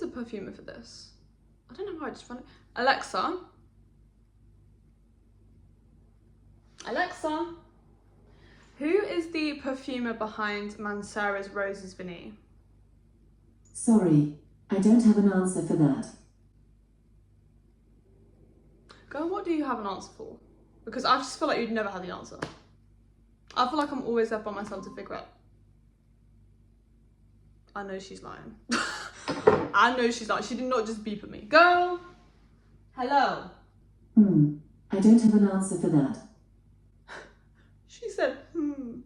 the perfumer for this? I don't know why I just found it. Alexa. Alexa. Who is the perfumer behind Mancera's Roses Vanille? Sorry, I don't have an answer for that. Girl, what do you have an answer for? Because I just feel like you'd never have the answer. I feel like I'm always left by myself to figure out. I know she's lying. I know she's lying. She did not just beep at me. Girl! Hello? I don't have an answer for that. She said,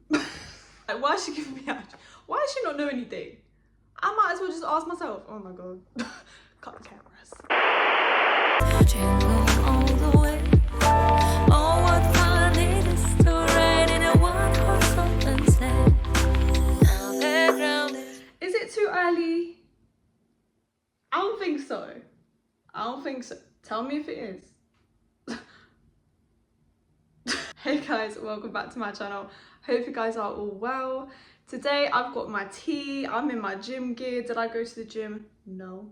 Like, why is she giving me out? Why does she not know anything? I might as well just ask myself. Oh my god. Cut the cameras. Is it too early? I don't think so. I don't think so. Tell me if it is. Hey guys, welcome back to my channel. Hope you guys are all well. Today I've got my tea. I'm in my gym gear. Did I go to the gym? No.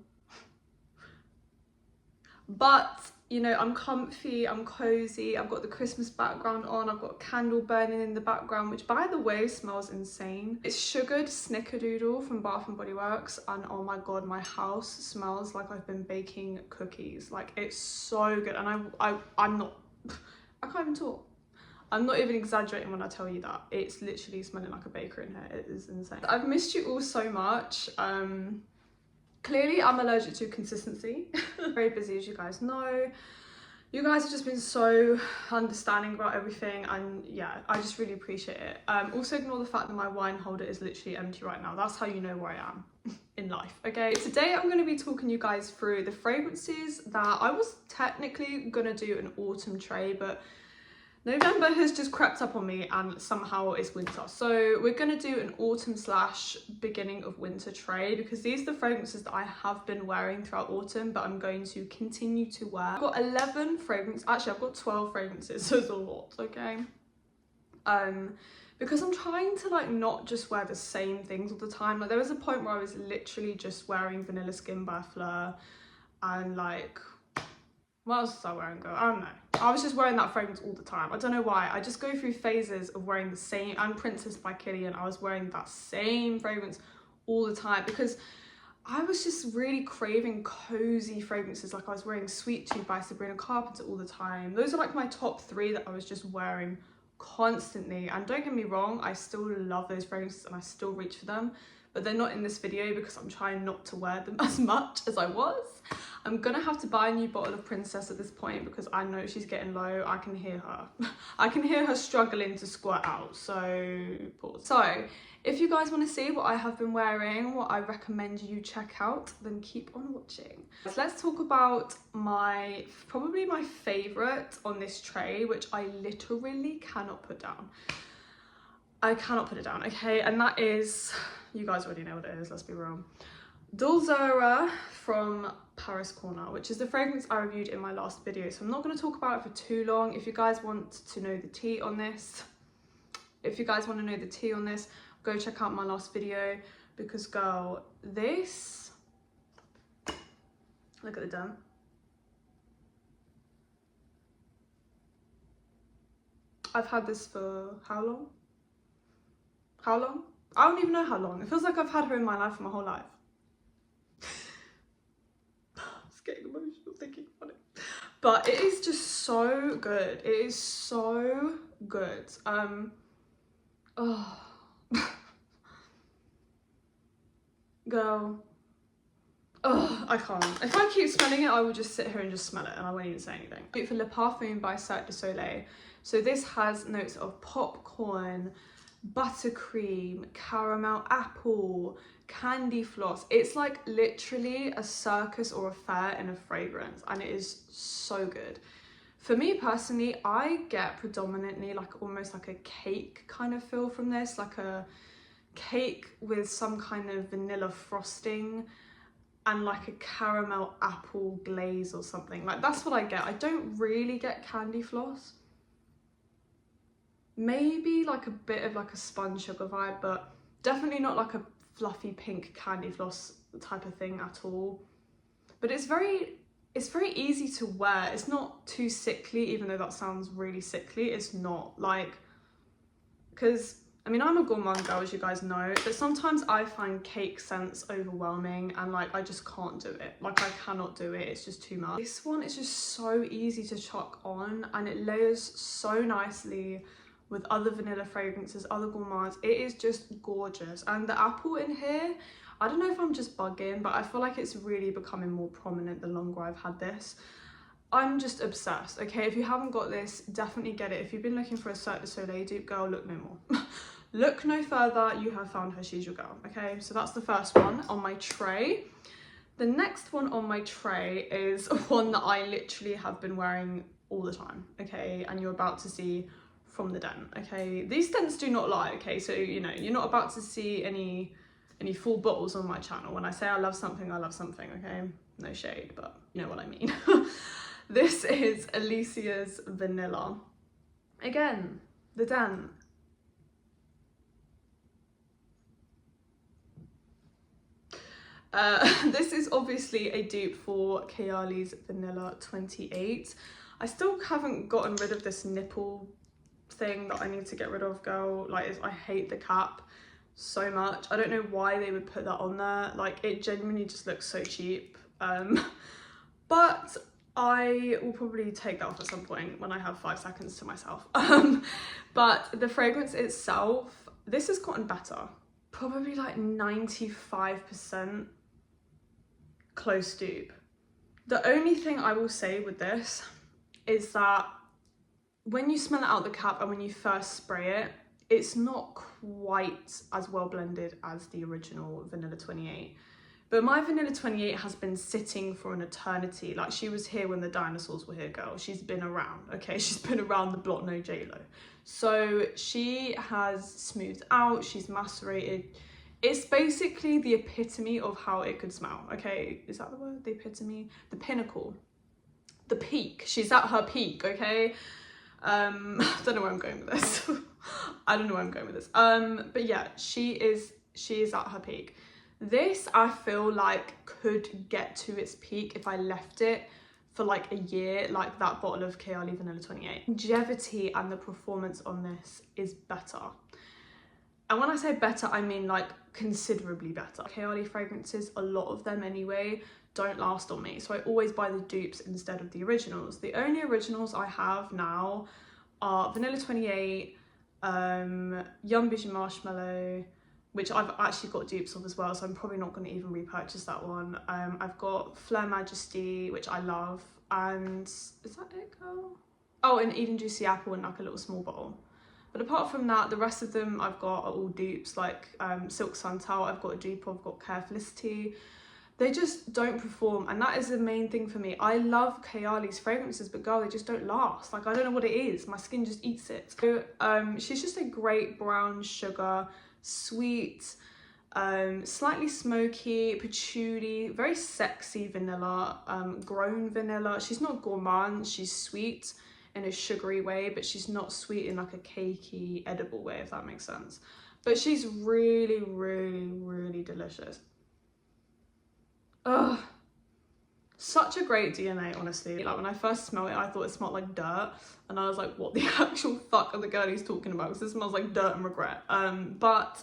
But you know, I'm comfy, I'm cozy, I've got the Christmas background on, I've got a candle burning in the background, which by the way smells insane. It's sugared snickerdoodle from Bath and Body Works, and oh my god, my house smells like I've been baking cookies. Like, it's so good. And I'm not, I can't even talk. I'm not even exaggerating when I tell you that. It's literally smelling like a baker in here. It is insane. I've missed you all so much. Clearly I'm allergic to consistency. Very busy, as you guys know. You guys have just been so understanding about everything, and yeah, I just really appreciate it. Also ignore the fact that my wine holder is literally empty right now. That's how you know where I am in life, okay? Today I'm going to be talking you guys through the fragrances that I was technically going to do an autumn tray, but November has just crept up on me and somehow it's winter. So we're going to do an autumn / beginning of winter tray, because these are the fragrances that I have been wearing throughout autumn, but I'm going to continue to wear. I've got 11 fragrances, actually I've got 12 fragrances, so it's a lot, okay? Because I'm trying to like not just wear the same things all the time. Like, there was a point where I was literally just wearing Vanilla Skin by Fleur and like, what else was I wearing, girl? I don't know. I was just wearing that fragrance all the time. I don't know why. I just go through phases of wearing the same, and Princess by Killian, I was wearing that same fragrance all the time because I was just really craving cozy fragrances. Like, I was wearing Sweet Tooth by Sabrina Carpenter all the time. Those are like my top 3 that I was just wearing constantly. And don't get me wrong, I still love those fragrances and I still reach for them, but they're not in this video because I'm trying not to wear them as much as I was. I'm gonna have to buy a new bottle of Princess at this point because I know she's getting low. I can hear her. I can hear her struggling to squirt out, so pause. So if you guys want to see what I have been wearing, what I recommend you check out, then keep on watching. So let's talk about probably my favorite on this tray, which I literally cannot put down. I cannot put it down, okay? And that is, you guys already know what it is, let's be real. Dulzura from Paris Corner, which is the fragrance I reviewed in my last video. So I'm not going to talk about it for too long. If you guys want to know the tea on this, go check out my last video, because girl, this, look at the dent. I've had this for how long? How long? I don't even know how long. It feels like I've had her in my life for my whole life. It's getting emotional thinking about it. But it is just so good. It is so good. Oh. Girl. Oh, I can't. If I keep smelling it, I will just sit here and just smell it and I won't even say anything. For Le Parfum by Cirque du Soleil. So this has notes of popcorn, buttercream, caramel apple, candy floss. It's like literally a circus or a fair in a fragrance, and it is so good. For me personally, I get predominantly like almost like a cake kind of feel from this, like a cake with some kind of vanilla frosting and like a caramel apple glaze or something. Like, that's what I get. I don't really get candy floss. Maybe like a bit of like a spun sugar vibe, but definitely not like a fluffy pink candy floss type of thing at all. But it's very easy to wear. It's not too sickly, even though that sounds really sickly. It's not, like, because I mean, I'm a gourmand girl, as you guys know, but sometimes I find cake scents overwhelming and like I just can't do it. Like I cannot do it, it's just too much. This one is just so easy to chuck on and it layers so nicely with other vanilla fragrances, other gourmands. It is just gorgeous. And the apple in here, I don't know if I'm just bugging, but I feel like it's really becoming more prominent the longer I've had this. I'm just obsessed, okay? If you haven't got this, definitely get it. If you've been looking for a Cirque du Soleil dupe, girl, look no more. Look no further, you have found her, she's your girl, okay? So that's the first one on my tray. The next one on my tray is one that I literally have been wearing all the time, okay? And you're about to see from the den, okay? These scents do not lie, okay? So, you know, you're not about to see any full bottles on my channel. When I say I love something, okay? No shade, but you know what I mean. This is Elysia's Vanilla. Again, the den. This is obviously a dupe for Kayali's Vanilla 28. I still haven't gotten rid of this nipple thing that I need to get rid of, girl. Like, I hate the cap so much. I don't know why they would put that on there. Like, it genuinely just looks so cheap. But I will probably take that off at some point when I have 5 seconds to myself. But the fragrance itself, this has gotten better. Probably like 95% close dupe. The only thing I will say with this is that when you smell it out the cap and when you first spray it, it's not quite as well blended as the original Vanilla 28. But my Vanilla 28 has been sitting for an eternity. Like, she was here when the dinosaurs were here, girl. She's been around, okay? She's been around the block, no J-Lo. So she has smoothed out, she's macerated. It's basically the epitome of how it could smell, okay? Is that the word? The epitome? The pinnacle. The peak. She's at her peak, okay? I don't know where I'm going with this. I don't know where I'm going with this. But yeah, she is at her peak. This, I feel like, could get to its peak if I left it for like a year, like that bottle of Kayali Vanilla 28. Longevity and the performance on this is better. And when I say better, I mean like considerably better. Kayali fragrances, a lot of them anyway, don't last on me. So I always buy the dupes instead of the originals. The only originals I have now are Vanilla 28, Young Bougie Marshmallow, which I've actually got dupes of as well, so I'm probably not going to even repurchase that one. I've got Fleur Majesty, which I love, and is that it, girl? Oh, and Eden Juicy Apple in like a little small bottle. But apart from that, the rest of them I've got are all dupes, like Silk Santal, I've got a dupe of, I've got Carefelicity. They just don't perform, and that is the main thing for me. I love Kayali's fragrances, but girl, they just don't last. Like, I don't know what it is, my skin just eats it. So she's just a great brown sugar, sweet, slightly smoky, patchouli, very sexy vanilla, grown vanilla. She's not gourmand, she's sweet in a sugary way, but she's not sweet in like a cakey, edible way, if that makes sense. But she's really, really, really delicious. Ugh, such a great DNA, honestly. Like, when I first smelled it, I thought it smelled like dirt, and I was like, what the actual fuck are the girlies talking about? Because it smells like dirt and regret. But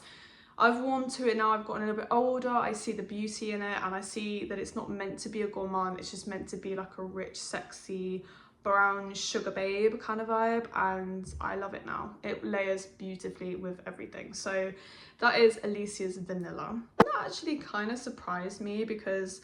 I've warmed to it now. I've gotten a little bit older. I see the beauty in it, and I see that it's not meant to be a gourmand. It's just meant to be like a rich, sexy, brown sugar babe kind of vibe, and I love it now. It layers beautifully with everything. So that is Elysia's Vanilla. That actually kind of surprised me because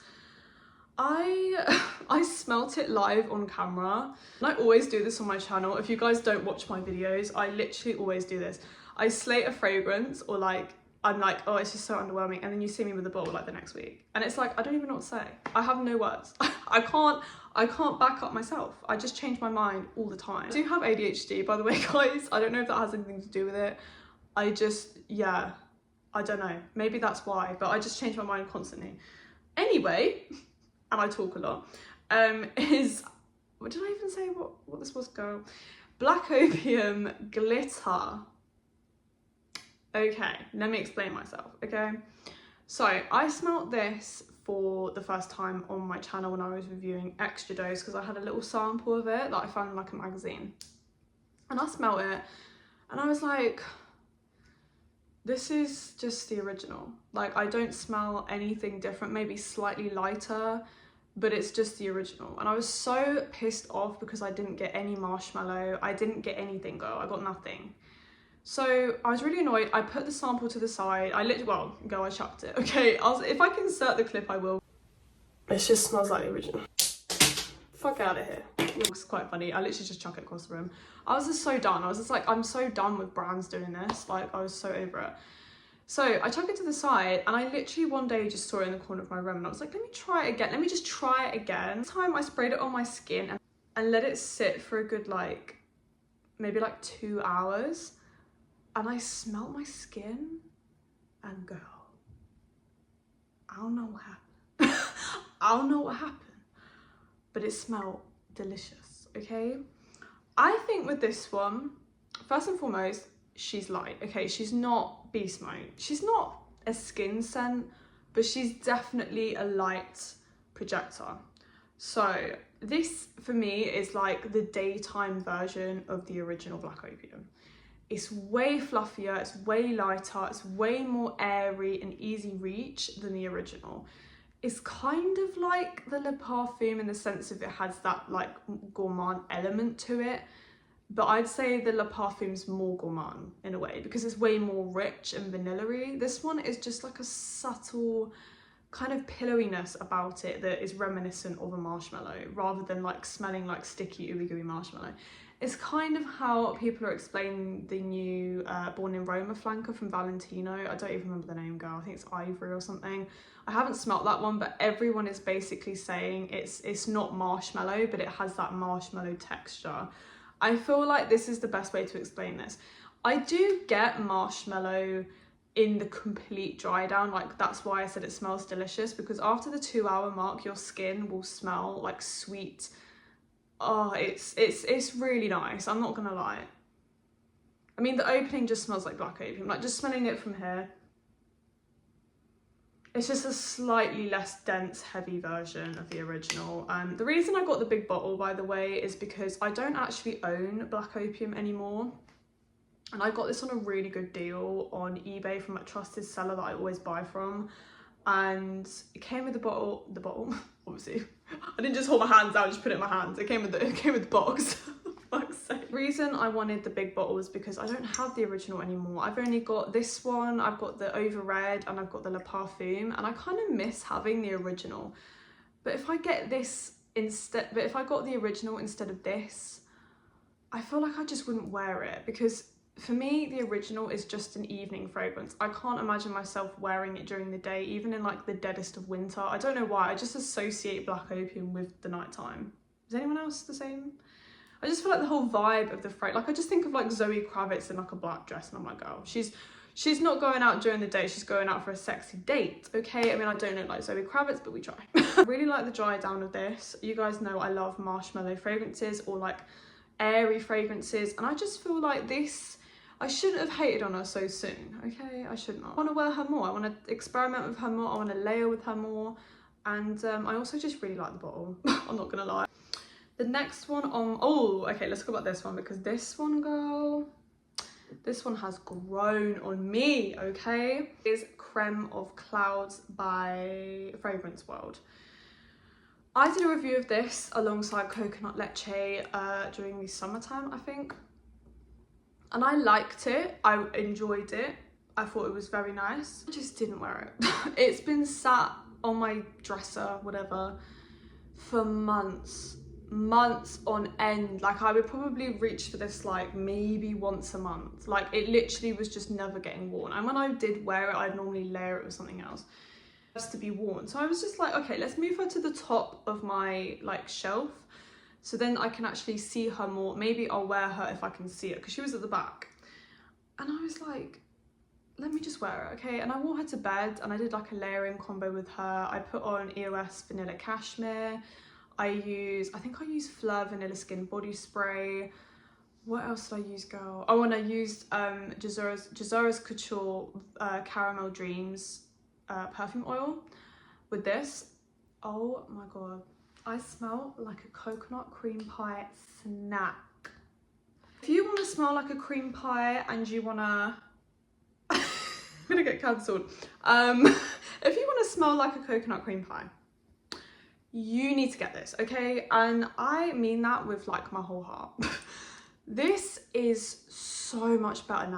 I smelt it live on camera, and I always do this on my channel. If you guys don't watch my videos, I literally always do this. I slate a fragrance, or like I'm like, oh, it's just so underwhelming, and then you see me with a bottle like the next week, and it's like I don't even know what to say. I have no words. I can't back up myself. I just change my mind all the time. I do have ADHD, by the way, guys. I don't know if that has anything to do with it. I just, yeah, I don't know. Maybe that's why, but I just change my mind constantly. Anyway, and I talk a lot, is, what did I even say what this was, girl? Black Opium Glitter. Okay, let me explain myself, okay? So I smelled this for the first time on my channel when I was reviewing Extra Dose, because I had a little sample of it that I found in like a magazine. And I smelled it and I was like, this is just the original. Like, I don't smell anything different, maybe slightly lighter, but it's just the original. And I was so pissed off because I didn't get any marshmallow. I didn't get anything, girl. I got nothing. So I was really annoyed. I put the sample to the side. I chucked it. Okay, if I can insert the clip, I will. It just smells like the original. Fuck out of here. It looks quite funny. I literally just chuck it across the room. I was just so done. I was just like, I'm so done with brands doing this. Like, I was so over it. So I chuck it to the side, and I literally one day just saw it in the corner of my room, and I was like, let me try it again. Let me just try it again. This time I sprayed it on my skin and let it sit for a good, like, maybe like 2 hours. And I smelled my skin, and girl, I don't know what happened. I don't know what happened, but it smelled delicious, okay? I think with this one, first and foremost, she's light, okay? She's not beast mode. She's not a skin scent, but she's definitely a light projector. So this, for me, is like the daytime version of the original Black Opium. It's way fluffier, it's way lighter, it's way more airy and easy reach than the original. It's kind of like the Le Parfum in the sense of it has that like gourmand element to it, but I'd say the Le Parfum's more gourmand in a way because it's way more rich and vanilla-y. This one is just like a subtle kind of pillowiness about it that is reminiscent of a marshmallow rather than like smelling like sticky ooey gooey marshmallow. It's kind of how people are explaining the new Born in Roma flanker from Valentino. I don't even remember the name, girl. I think it's Ivory or something. I haven't smelt that one, but everyone is basically saying it's not marshmallow, but it has that marshmallow texture. I feel like this is the best way to explain this. I do get marshmallow in the complete dry down, like that's why I said it smells delicious, because after the 2 hour mark, your skin will smell like sweet. Oh, it's really nice, I'm not gonna lie. I mean, the opening just smells like Black Opium, like just smelling it from here. It's just a slightly less dense, heavy version of the original. The reason I got the big bottle, by the way, is because I don't actually own Black Opium anymore. And I got this on a really good deal on eBay from a trusted seller that I always buy from. And it came with the bottle, obviously. I didn't just hold my hands out, just put it in my hands. It came with the box. Fuck's sake. The reason I wanted the big bottle was because I don't have the original anymore. I've only got this one, I've got the Over Red, and I've got the Le Parfum, and I kind of miss having the original. But if I get this instead, but if I got the original instead of this, I feel like I just wouldn't wear it, because for me, the original is just an evening fragrance. I can't imagine myself wearing it during the day, even in like the deadest of winter. I don't know why, I just associate Black Opium with the nighttime. Is anyone else the same? I just feel like the whole vibe of the fragrance, like I just think of like Zoe Kravitz in like a black dress, and I'm like, oh, she's not going out during the day, she's going out for a sexy date, okay? I mean, I don't look like Zoe Kravitz, but we try. I really like the dry down of this. You guys know I love marshmallow fragrances or like airy fragrances, and I just feel like this, I shouldn't have hated on her so soon, okay? I shouldn't have. I want to wear her more. I want to experiment with her more. I want to layer with her more. And I also just really like the bottle. I'm not going to lie. The next one on... Oh, okay, let's talk about this one, because this one, girl, this one has grown on me, okay? Is Crème of Clouds by Fragrance World. I did a review of this alongside Coconut Leche during the summertime, I think. And I liked it, I enjoyed it, I thought it was very nice. I just didn't wear it. It's been sat on my dresser, whatever, for months on end. Like I would probably reach for this like maybe once a month. Like it literally was just never getting worn. And when I did wear it, I'd normally layer it with something else just to be worn. So I was just like, okay, let's move her to the top of my like shelf, so then I can actually see her more. Maybe I'll wear her if I can see it, because she was at the back. And I was like, let me just wear it, okay? And I wore her to bed, and I did like a layering combo with her. I put on EOS Vanilla Cashmere. I think I used Fleur Vanilla Skin Body Spray. What else did I use, girl? Oh, and I used Dulzura's Couture Caramel Dreams perfume oil with this. Oh my god, I smell like a coconut cream pie snack. If you want to smell like a cream pie and you want to I'm gonna get cancelled. If you want to smell like a coconut cream pie, you need to get this, okay? And I mean that with like my whole heart. This is so much better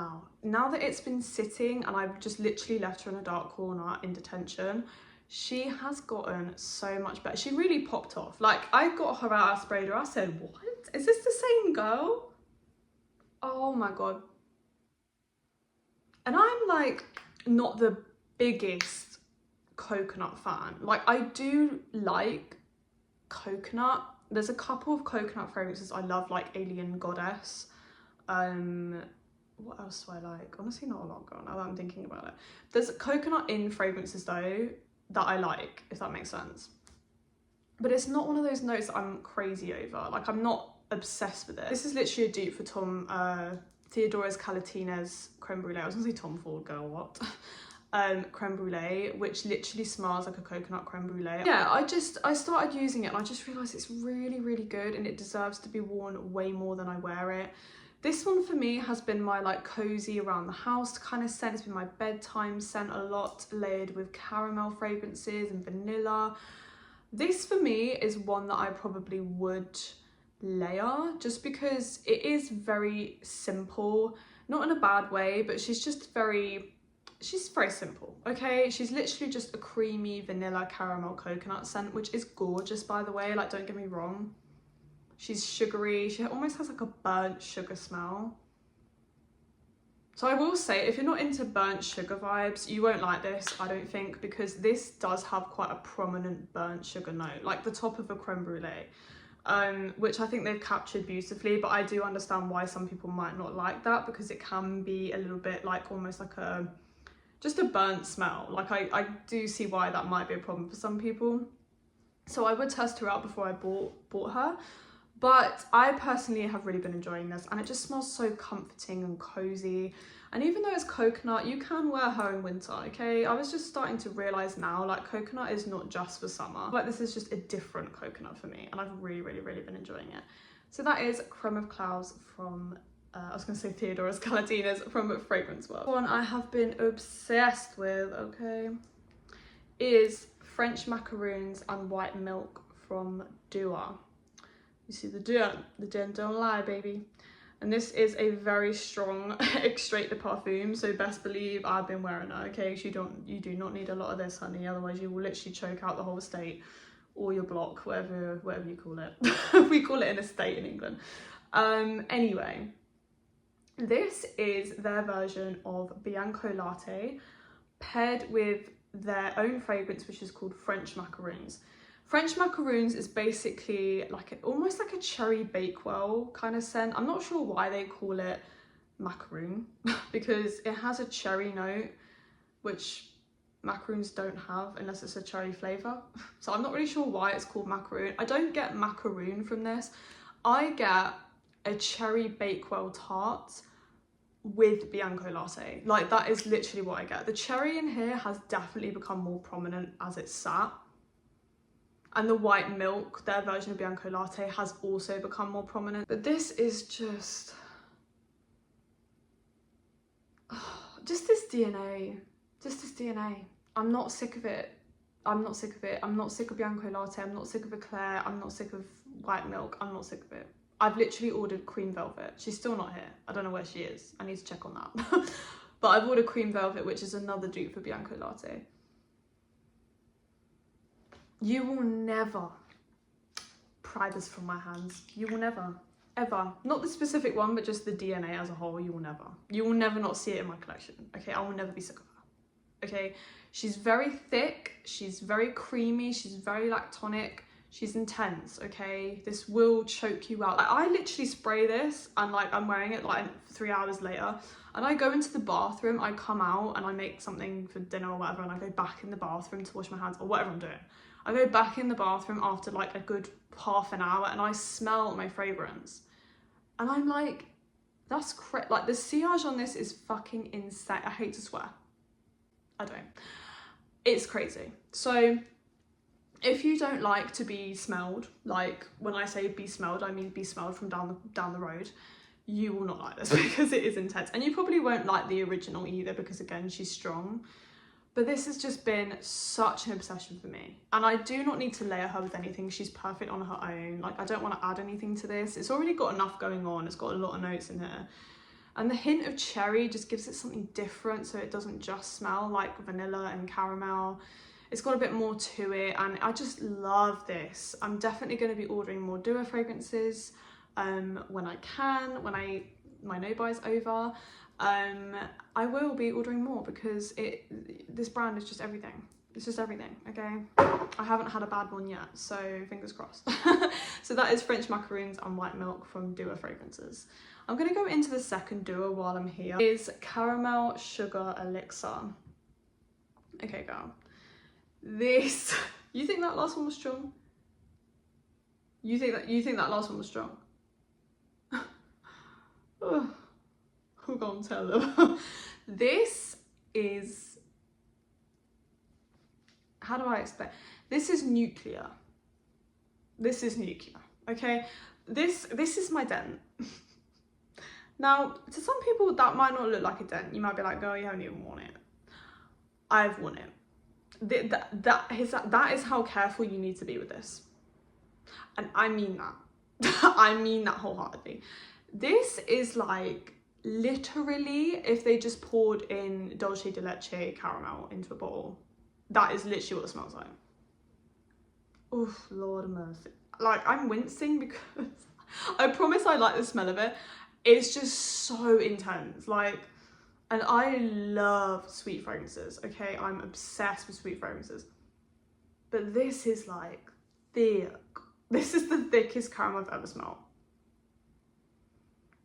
now that it's been sitting and I've just literally left her in a dark corner in detention. She has gotten so much better. She really popped off. Like, I got her out, I sprayed her, I said, what, is this the same girl? Oh my god. And I'm like not the biggest coconut fan. Like, I do like coconut. There's a couple of coconut fragrances I love, like Alien Goddess. What else do I like? Honestly, not a lot going on now that I'm thinking about it. There's coconut in fragrances though that I like, if that makes sense. But it's not one of those notes that I'm crazy over. Like, I'm not obsessed with it. This is literally a dupe for Theodora's Calatinez Crème Brûlée. I was gonna say Tom Ford, girl, what? Crème Brûlée, which literally smells like a coconut crème brûlée. Yeah, I started using it and I just realised it's really, really good and it deserves to be worn way more than I wear it. This one for me has been my like cozy around the house kind of scent. It's been my bedtime scent a lot, layered with caramel fragrances and vanilla. This for me is one that I probably would layer just because it is very simple, not in a bad way, but she's very simple, okay? She's literally just a creamy vanilla caramel coconut scent, which is gorgeous, by the way, like, don't get me wrong. She's sugary. She almost has like a burnt sugar smell. So I will say, if you're not into burnt sugar vibes, you won't like this, I don't think, because this does have quite a prominent burnt sugar note, like the top of a creme brulee, which I think they've captured beautifully, but I do understand why some people might not like that, because it can be a little bit like almost like just a burnt smell. Like, I do see why that might be a problem for some people. So I would test her out before I bought her. But I personally have really been enjoying this, and it just smells so comforting and cozy. And even though it's coconut, you can wear her in winter, okay? I was just starting to realise now, like, coconut is not just for summer. Like, this is just a different coconut for me, and I've really, really, really been enjoying it. So that is Crème of Clouds from, I was going to say Theodora's Calatinez from Fragrance World. One I have been obsessed with, okay, is French Macaroons and White Milk from Dua. You see the den don't lie, baby. And this is a very strong extrait de parfum, so best believe I've been wearing it, okay? You do not need a lot of this, honey, otherwise you will literally choke out the whole estate or your block, whatever you call it. We call it an estate in England. Anyway, this is their version of Bianco Latte paired with their own fragrance, which is called French Macaroons. French Macaroons is basically like almost like a cherry bakewell kind of scent. I'm not sure why they call it macaroon because it has a cherry note, which macaroons don't have unless it's a cherry flavour. So I'm not really sure why it's called macaroon. I don't get macaroon from this. I get a cherry bakewell tart with Bianco Latte. Like, that is literally what I get. The cherry in here has definitely become more prominent as it's sat. And the white milk, their version of Bianco Latte, has also become more prominent. But this is just... just this DNA. Just this DNA. I'm not sick of it. I'm not sick of it. I'm not sick of Bianco Latte. I'm not sick of Eclair. I'm not sick of white milk. I'm not sick of it. I've literally ordered Cream Velvet. She's still not here. I don't know where she is. I need to check on that. But I've ordered Cream Velvet, which is another dupe for Bianco Latte. You will never pry this from my hands. You will never, ever. Not the specific one, but just the DNA as a whole. You will never. You will never not see it in my collection. Okay, I will never be sick of her. Okay, she's very thick. She's very creamy. She's very lactonic. She's intense, okay? This will choke you out. Like, I literally spray this and like I'm wearing it like 3 hours later and I go into the bathroom, I come out and I make something for dinner or whatever and I go back in the bathroom to wash my hands or whatever I'm doing. I go back in the bathroom after like a good half an hour and I smell my fragrance. And I'm like, that's like the sillage on this is fucking insane. I hate to swear. I don't. it's crazy. So if you don't like to be smelled, like when I say be smelled, I mean be smelled from down the road, you will not like this because it is intense. And you probably won't like the original either because again, she's strong. But this has just been such an obsession for me. And I do not need to layer her with anything. She's perfect on her own. Like, I don't want to add anything to this. It's already got enough going on. It's got a lot of notes in here. And the hint of cherry just gives it something different so it doesn't just smell like vanilla and caramel. It's got a bit more to it and I just love this. I'm definitely going to be ordering more duo fragrances when I can, when my no-buy is over. I will be ordering more because this brand is just everything. It's just everything, okay? I haven't had a bad one yet, so fingers crossed. So that is French Macaroons and White Milk from Duo Fragrances. I'm going to go into the second duo while I'm here. It is Caramel Sugar Elixir. Okay, girl. This, you think that last one was strong? You think that last one was strong? Who gonna tell them? This is, how do I explain? This is nuclear. This is nuclear, okay? This is my dent. Now, to some people that might not look like a dent. You might be like, girl, you haven't even worn it. I've worn it. That is how careful you need to be with this. And I mean that. I mean that wholeheartedly. This is like, literally, if they just poured in Dolce de Leche caramel into a bottle, that is literally what it smells like. Oof, Lord of mercy. Like, I'm wincing because I promise I like the smell of it. It's just so intense. Like, and I love sweet fragrances, okay? I'm obsessed with sweet fragrances. But this is like thick. This is the thickest caramel I've ever smelled.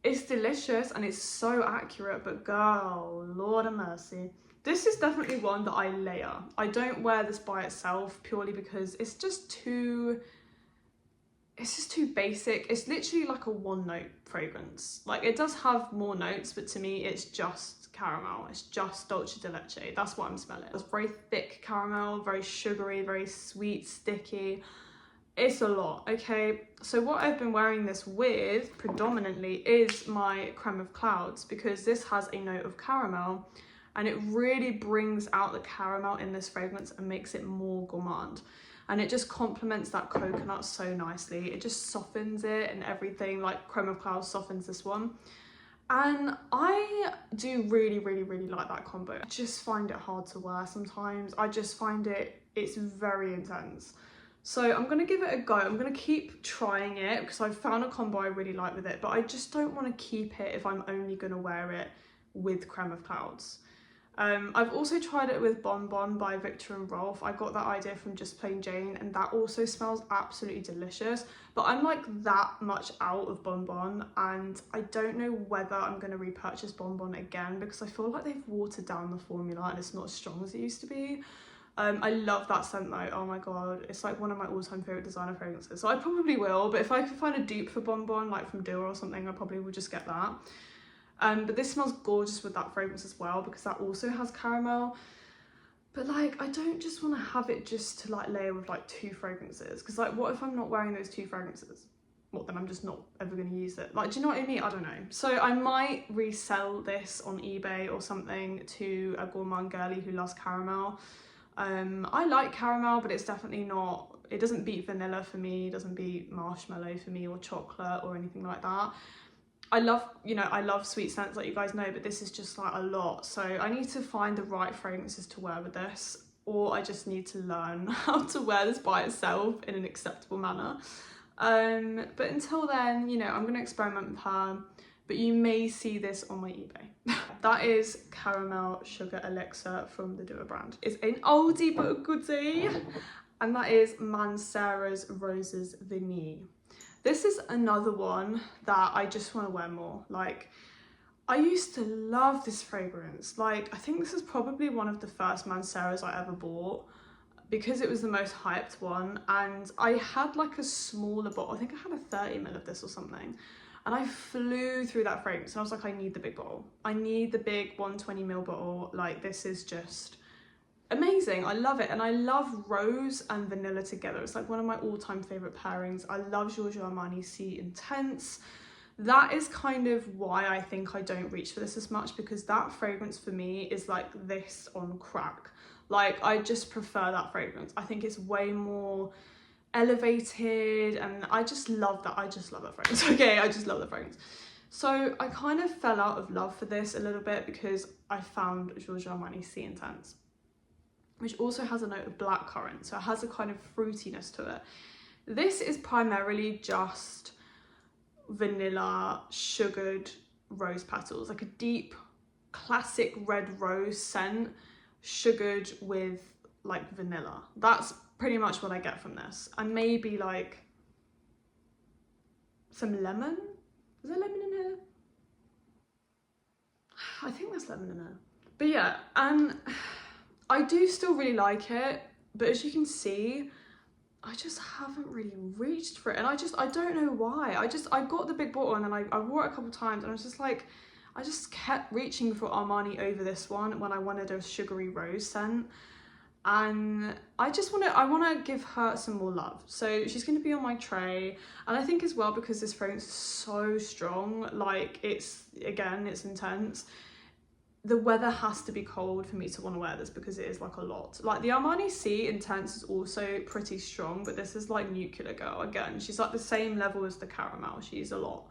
It's delicious and it's so accurate, but girl, Lord of mercy. This is definitely one that I layer. I don't wear this by itself purely because it's just too basic. It's literally like a one note fragrance. Like, it does have more notes, but to me, it's just caramel. It's just Dolce de Leche. That's what I'm smelling. It's very thick caramel, very sugary, very sweet, sticky. It's a lot, okay? So what I've been wearing this with predominantly is my Crème of Clouds because this has a note of caramel and it really brings out the caramel in this fragrance and makes it more gourmand. And it just complements that coconut so nicely. It just softens it and everything, like Crème of Clouds softens this one. And I do really, really, really like that combo. I just find it hard to wear sometimes. I just find it's very intense. So I'm gonna give it a go. I'm gonna keep trying it because I've found a combo I really like with it, but I just don't wanna keep it if I'm only gonna wear it with Crème of Clouds. I've also tried it with Bon Bon by Victor and Rolf. I got that idea from Just Plain Jane and that also smells absolutely delicious, but I'm like that much out of Bon Bon and I don't know whether I'm going to repurchase Bon Bon again because I feel like they've watered down the formula and it's not as strong as it used to be. I love that scent though. Oh my god, it's like one of my all-time favorite designer fragrances, so I probably will, but if I can find a dupe for Bon Bon, like from Dior or something, I probably will just get that. But this smells gorgeous with that fragrance as well because that also has caramel. But like, I don't just want to have it just to like layer with like 2 fragrances because like, what if I'm not wearing those 2 fragrances? What, then I'm just not ever going to use it? Like, do you know what I mean? I don't know. So I might resell this on eBay or something to a gourmand girly who loves caramel. I like caramel, but it's definitely not, it doesn't beat vanilla for me, it doesn't beat marshmallow for me or chocolate or anything like that. I love, you know, I love sweet scents like you guys know, but this is just like a lot. So I need to find the right fragrances to wear with this, or I just need to learn how to wear this by itself in an acceptable manner. But until then, you know, I'm going to experiment with her, but you may see this on my eBay. That is Caramel Sugar Elixir from the Duo brand. It's an oldie but a goodie, and that is Mancera's Roses Vanille. This is another one that I just want to wear more. Like, I used to love this fragrance. Like, I think this is probably one of the first Manceras I ever bought because it was the most hyped one. And I had like a smaller bottle. I think I had a 30 ml of this or something. And I flew through that fragrance and I was like, I need the big bottle. I need the big 120 ml bottle. Like, this is just amazing. I love it. And I love rose and vanilla together. It's like one of my all-time favorite pairings. I love Giorgio Armani C Intense. That is kind of why I think I don't reach for this as much, because that fragrance for me is like this on crack. Like, I just prefer that fragrance. I think it's way more elevated, and I just love that. I just love that fragrance. Okay, I just love the fragrance. So I kind of fell out of love for this a little bit because I found Giorgio Armani C Intense, which also has a note of blackcurrant, so it has a kind of fruitiness to it. This is primarily just vanilla sugared rose petals, like a deep classic red rose scent sugared with like vanilla. That's pretty much what I get from this, and maybe like some lemon. Is there lemon in here? I think there's lemon in there. But yeah, and I do still really like it, but as you can see, I just haven't really reached for it, and I don't know why. I got the big bottle, and then I wore it a couple times, and I was just like, I just kept reaching for Armani over this one when I wanted a sugary rose scent, and I want to give her some more love. So she's going to be on my tray, and I think as well, because this fragrance is so strong, like it's intense. The weather has to be cold for me to want to wear this, because it is like a lot. Like the Armani C Intense is also pretty strong, but this is like Nuclear Girl. Again, she's like the same level as the Caramel. She's a lot.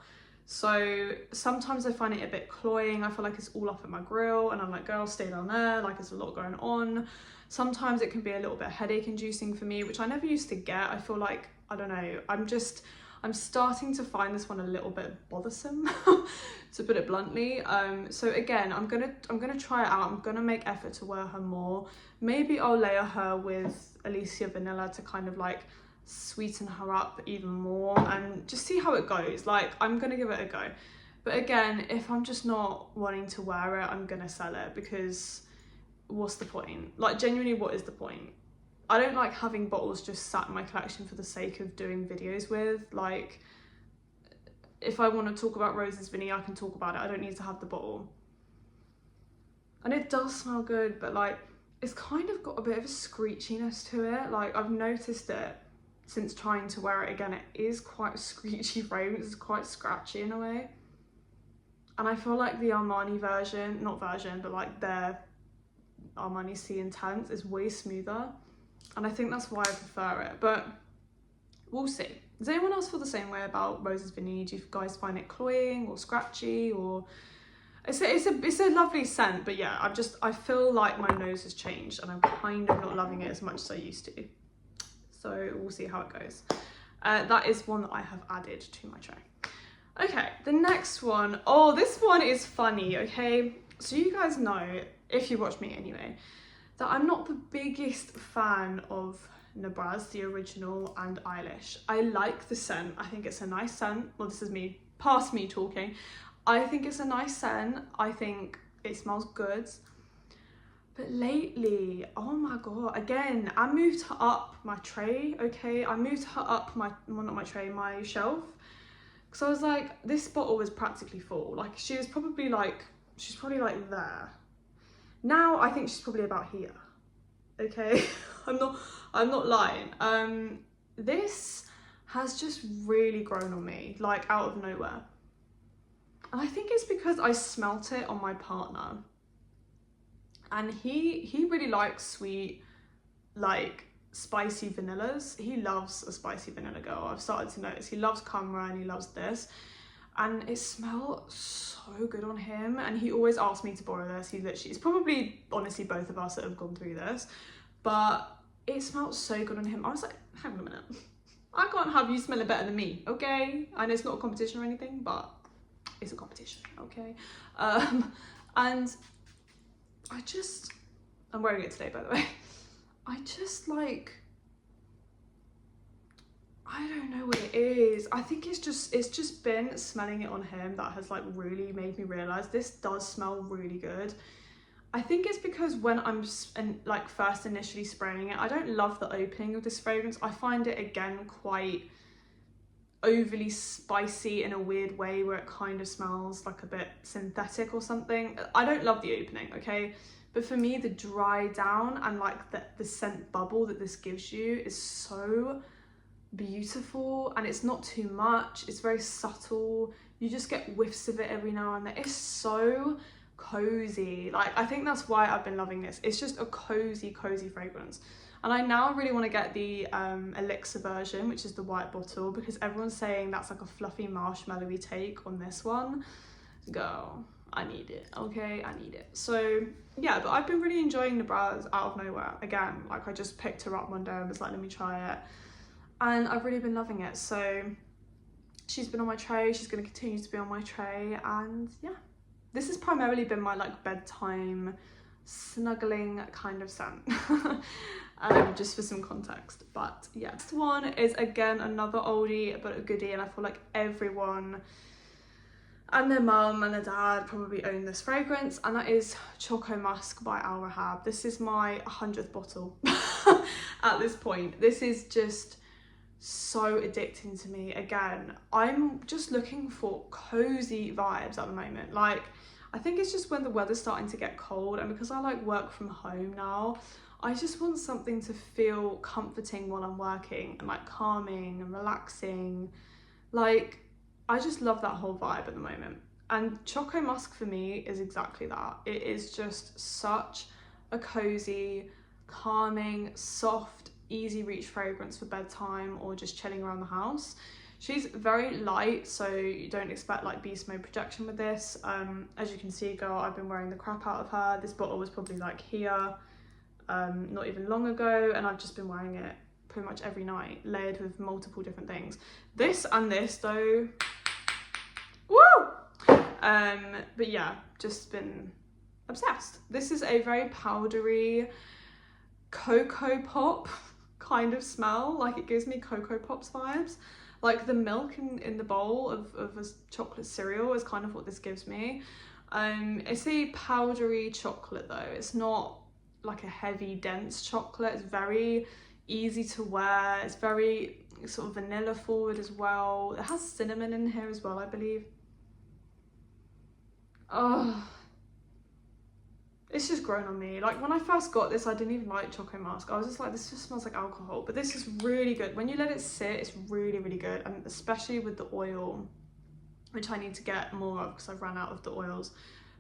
So sometimes I find it a bit cloying. I feel like it's all up at my grill, and I'm like, girl, stay down there. Like, there's a lot going on. Sometimes it can be a little bit headache inducing for me, which I never used to get. I feel like, I don't know, I'm starting to find this one a little bit bothersome, to put it bluntly. So again, I'm gonna try it out. I'm gonna make effort to wear her more. Maybe I'll layer her with Elysia Vanilla to kind of like sweeten her up even more, and just see how it goes. Like, I'm gonna give it a go. But again, if I'm just not wanting to wear it, I'm gonna sell it, because what's the point? Like, genuinely, what is the point? I don't like having bottles just sat in my collection for the sake of doing videos with. Like, if I want to talk about Rose's Vanille, I can talk about it. I don't need to have the bottle. And it does smell good, but like, it's kind of got a bit of a screechiness to it. Like, I've noticed it since trying to wear it again. It is quite a screechy fragrance. It's quite scratchy in a way. And I feel like the Armani version, but like their Armani C Intense is way smoother. And I think that's why I prefer it, but we'll see. Does anyone else feel the same way about Rose's Vanille? Do you guys find it cloying or scratchy, or it's a lovely scent, but yeah, I feel like my nose has changed, and I'm kind of not loving it as much as I used to. So we'll see how it goes. That is one that I have added to my tray. Okay, the next one. Oh, this one is funny. Okay, so you guys know, if you watch me anyway, that I'm not the biggest fan of Nebras, the original, and Eilish. I like the scent. I think it's a nice scent. Well, this is me, past me talking. I think it's a nice scent. I think it smells good. But lately, oh my God, again, I moved her up my tray, okay? I moved her up my shelf. Because I was like, this bottle was practically full. Like, she's probably like there. Now I think she's probably about here. Okay, I'm not lying. This has just really grown on me, like out of nowhere. And I think it's because I smelt it on my partner. And he really likes sweet, like spicy vanillas. He loves a spicy vanilla girl. I've started to notice he loves Crème and he loves this. And it smelled so good on him, and he always asks me to borrow this. It's probably honestly both of us that have gone through this, but it smelled so good on him. I was like, hang on a minute, I can't have you smelling better than me, okay? And it's not a competition or anything, but it's a competition, okay? And I'm wearing it today, by the way. I don't know what it is. I think it's just been smelling it on him that has like really made me realize this does smell really good. I think it's because when I'm like first initially spraying it, I don't love the opening of this fragrance. I find it again quite overly spicy in a weird way, where it kind of smells like a bit synthetic or something. I don't love the opening, okay? But for me, the dry down and like the scent bubble that this gives you is so beautiful, and it's not too much. It's very subtle. You just get whiffs of it every now and then. It's so cozy. Like, I think that's why I've been loving this. It's just a cozy fragrance. And I now really want to get the Elixir version, which is the white bottle, because everyone's saying that's like a fluffy marshmallowy take on this one. Girl, I need it, okay? I need it. So yeah, but I've been really enjoying Nebras out of nowhere. Again, like, I just picked her up one day and was like, let me try it. And I've really been loving it. So she's been on my tray. She's going to continue to be on my tray. And yeah, this has primarily been my like bedtime snuggling kind of scent. Just for some context. But yeah, this one is again another oldie but a goodie, and I feel like everyone and their mum and their dad probably own this fragrance, and that is Choco Musk by Rehab. This is my 100th bottle at this point. This is just so addicting to me. Again, I'm just looking for cozy vibes at the moment. Like, I think it's just when the weather's starting to get cold, and because I like work from home now, I just want something to feel comforting while I'm working and like calming and relaxing. Like, I just love that whole vibe at the moment. And Choco Musk for me is exactly that. It is just such a cozy, calming, soft, easy reach fragrance for bedtime or just chilling around the house. She's very light, so you don't expect like beast mode projection with this. As you can see, girl, I've been wearing the crap out of her. This bottle was probably like here not even long ago, and I've just been wearing it pretty much every night, layered with multiple different things. This and this though, woo! But yeah, just been obsessed. This is a very powdery Cocoa Pop kind of smell. Like, it gives me Cocoa Pops vibes. Like the milk in the bowl of a chocolate cereal is kind of what this gives me. It's a powdery chocolate though. It's not like a heavy, dense chocolate. It's very easy to wear. It's very sort of vanilla forward as well. It has cinnamon in here as well, I believe. Oh, it's just grown on me. Like, when I first got this, I didn't even like Choco Musk. I was just like, this just smells like alcohol. But this is really good. When you let it sit, it's really, really good. And especially with the oil, which I need to get more of because I've run out of the oils.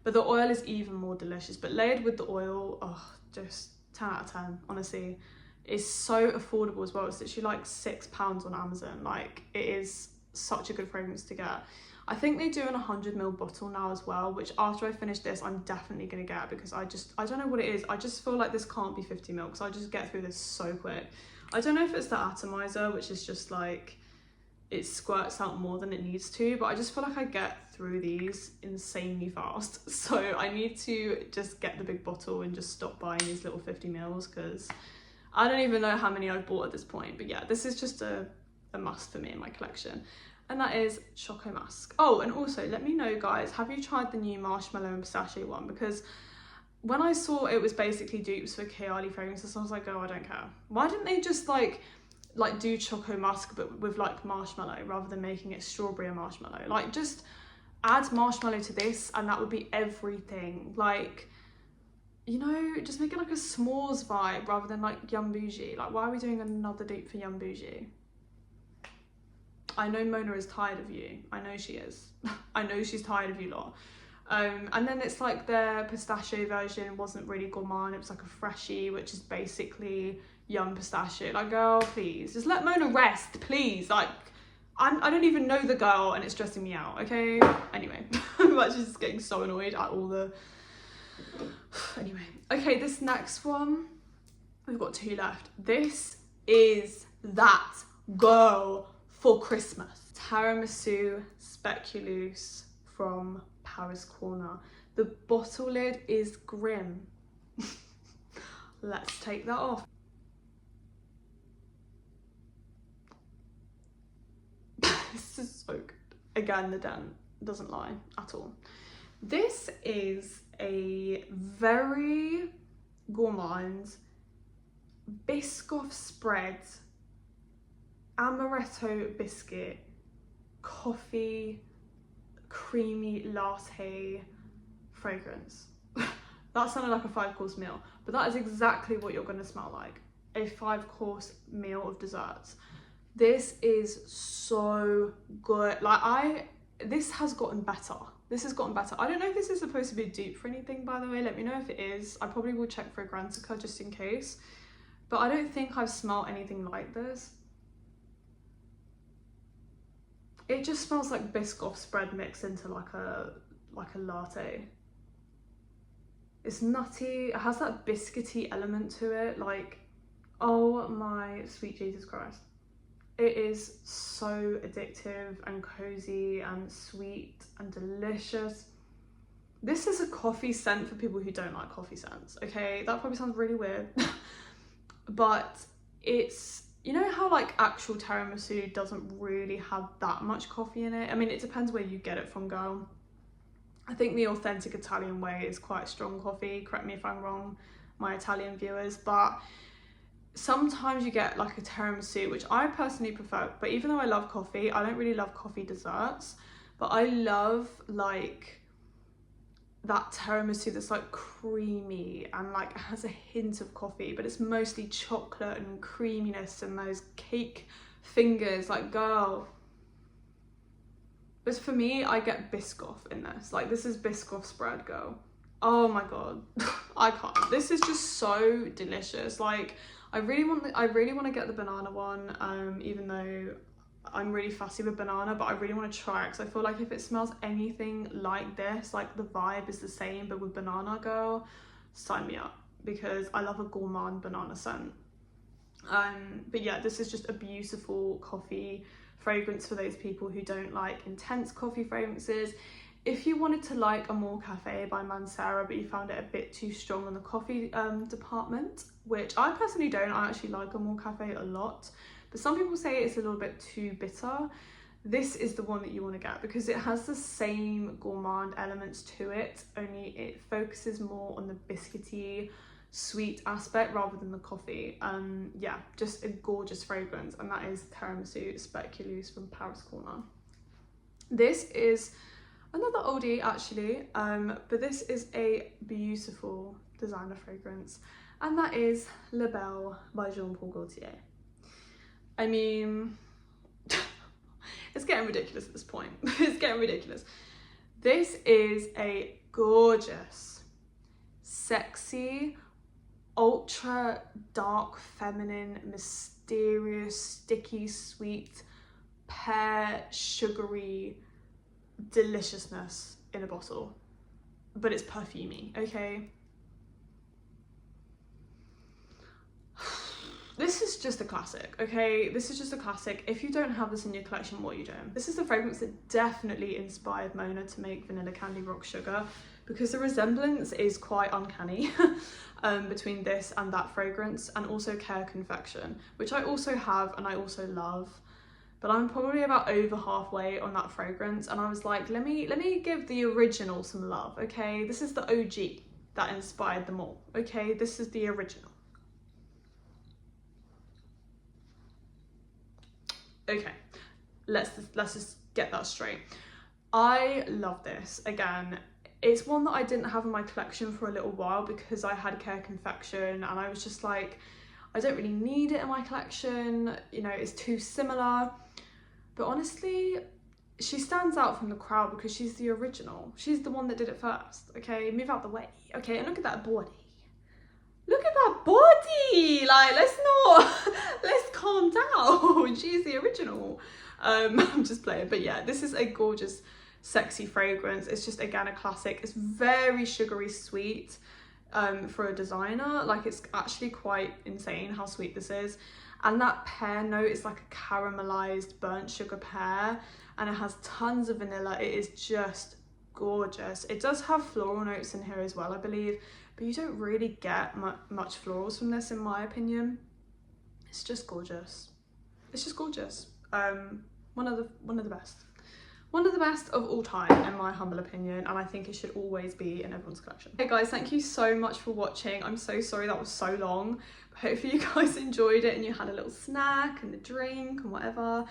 But the oil is even more delicious. But layered with the oil, oh, just 10 out of 10, honestly. It's so affordable as well. It's literally like £6 on Amazon. Like, it is such a good fragrance to get. I think they do an 100ml bottle now as well, which after I finish this, I'm definitely going to get, because I don't know what it is. I just feel like this can't be 50ml because I just get through this so quick. I don't know if it's the atomizer, which is just like, it squirts out more than it needs to, but I just feel like I get through these insanely fast. So I need to just get the big bottle and just stop buying these little 50mls, because I don't even know how many I've bought at this point. But yeah, this is just a must for me in my collection. And that is Choco Musk. Oh, and also let me know, guys, have you tried the new marshmallow and pistachio one? Because when I saw it was basically dupes for Kayali fragrances, I was like, oh, I don't care. Why didn't they just like do Choco Musk but with like marshmallow rather than making it strawberry and marshmallow? Like, just add marshmallow to this and that would be everything. Like, you know, just make it like a s'mores vibe rather than like Yum Bougie. Like, why are we doing another dupe for Yum Bougie? I know Mona is tired of you. I know she is. I know she's tired of you lot. And then it's like their pistachio version wasn't really gourmand. It was like a freshie, which is basically Yum Pistachio. Like, girl, please. Just let Mona rest, please. Like, I don't even know the girl and it's stressing me out, okay? Anyway, I'm actually just getting so annoyed at all the... Anyway. Okay, this next one, we've got 2 left. This is that girl for Christmas. Tiramisu Speculoos from Paris Corner. The bottle lid is grim. Let's take that off. This is so good. Again, the dent doesn't lie at all. This is a very gourmand Biscoff spread, amaretto biscuit, coffee, creamy latte fragrance. That sounded like a 5-course meal, but that is exactly what you're gonna smell like. A 5-course meal of desserts. This is so good. Like this has gotten better. This has gotten better. I don't know if this is supposed to be a dupe for anything, by the way. Let me know if it is. I probably will check for a Grantica just in case. But I don't think I've smelled anything like this. It just smells like Biscoff spread mixed into like a latte. It's nutty. It has that biscuity element to it. Like, oh my sweet Jesus Christ. It is so addictive and cozy and sweet and delicious. This is a coffee scent for people who don't like coffee scents, okay? That probably sounds really weird. But it's, you know how like actual tiramisu doesn't really have that much coffee in it? I mean, it depends where you get it from, girl. I think the authentic Italian way is quite strong coffee. Correct me if I'm wrong, my Italian viewers, but sometimes you get like a tiramisu, which I personally prefer. But even though I love coffee, I don't really love coffee desserts, but I love like that tiramisu that's like creamy and like has a hint of coffee, but it's mostly chocolate and creaminess and those cake fingers. Like, girl, but for me, I get Biscoff in this. Like, this is Biscoff spread, girl. Oh my god. I can't. This is just so delicious. Like, I really want to get the banana one, even though I'm really fussy with banana, but I really want to try it because I feel like if it smells anything like this, like the vibe is the same but with banana, girl, sign me up, because I love a Gourmand banana scent. But yeah, this is just a beautiful coffee fragrance for those people who don't like intense coffee fragrances. If you wanted to like Amore Cafe by Mancera, but you found it a bit too strong in the coffee department, which I personally don't. I actually like Amore Cafe a lot, but some people say it's a little bit too bitter. This is the one that you want to get because it has the same gourmand elements to it, only it focuses more on the biscuity, sweet aspect rather than the coffee. Yeah, just a gorgeous fragrance, and that is Tiramisu Speculoos from Paris Corner. This is another oldie actually, but this is a beautiful designer fragrance, and that is La Belle by Jean-Paul Gaultier. I mean, it's getting ridiculous at this point. It's getting ridiculous. This is a gorgeous, sexy, ultra dark, feminine, mysterious, sticky, sweet, pear, sugary deliciousness in a bottle, but it's perfumey, okay? This is just a classic, okay? This is just a classic. If you don't have this in your collection, what are you doing? This is the fragrance that definitely inspired Mona to make Vanilla Candy Rock Sugar, because the resemblance is quite uncanny between this and that fragrance, and also Care Confection, which I also have and I also love. But I'm probably about over halfway on that fragrance, and I was like, let me give the original some love, okay? This is the OG that inspired them all, okay? This is the original. Okay, let's just get that straight. I love this. Again, it's one that I didn't have in my collection for a little while because I had Care Confection, and I was just like, I don't really need it in my collection, you know, it's too similar. But honestly, she stands out from the crowd because she's the original. She's the one that did it first, okay? Move out the way, okay? And look at that body. Look at that body! Like, let's calm down. She's the original. I'm just playing, but yeah, this is a gorgeous, sexy fragrance. It's just, again, a classic. It's very sugary sweet for a designer. Like, it's actually quite insane how sweet this is. And that pear note is like a caramelized burnt sugar pear, and it has tons of vanilla. It is just gorgeous. It does have floral notes in here as well, I believe, but you don't really get much florals from this, in my opinion. It's just gorgeous. It's just gorgeous. One of the best of all time, in my humble opinion, and I think it should always be in everyone's collection. Hey guys, thank you so much for watching. I'm so sorry that was so long, but hopefully you guys enjoyed it and you had a little snack and a drink and whatever.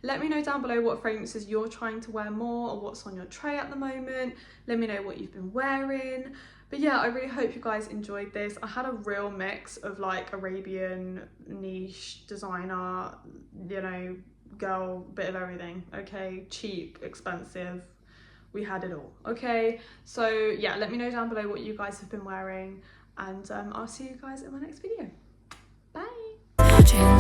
Let me know down below what fragrances you're trying to wear more, or what's on your tray at the moment. Let me know what you've been wearing. But yeah, I really hope you guys enjoyed this. I had a real mix of like Arabian, niche, designer, you know, girl, bit of everything, okay? Cheap, expensive, we had it all, okay? So yeah, let me know down below what you guys have been wearing, and I'll see you guys in my next video. Bye!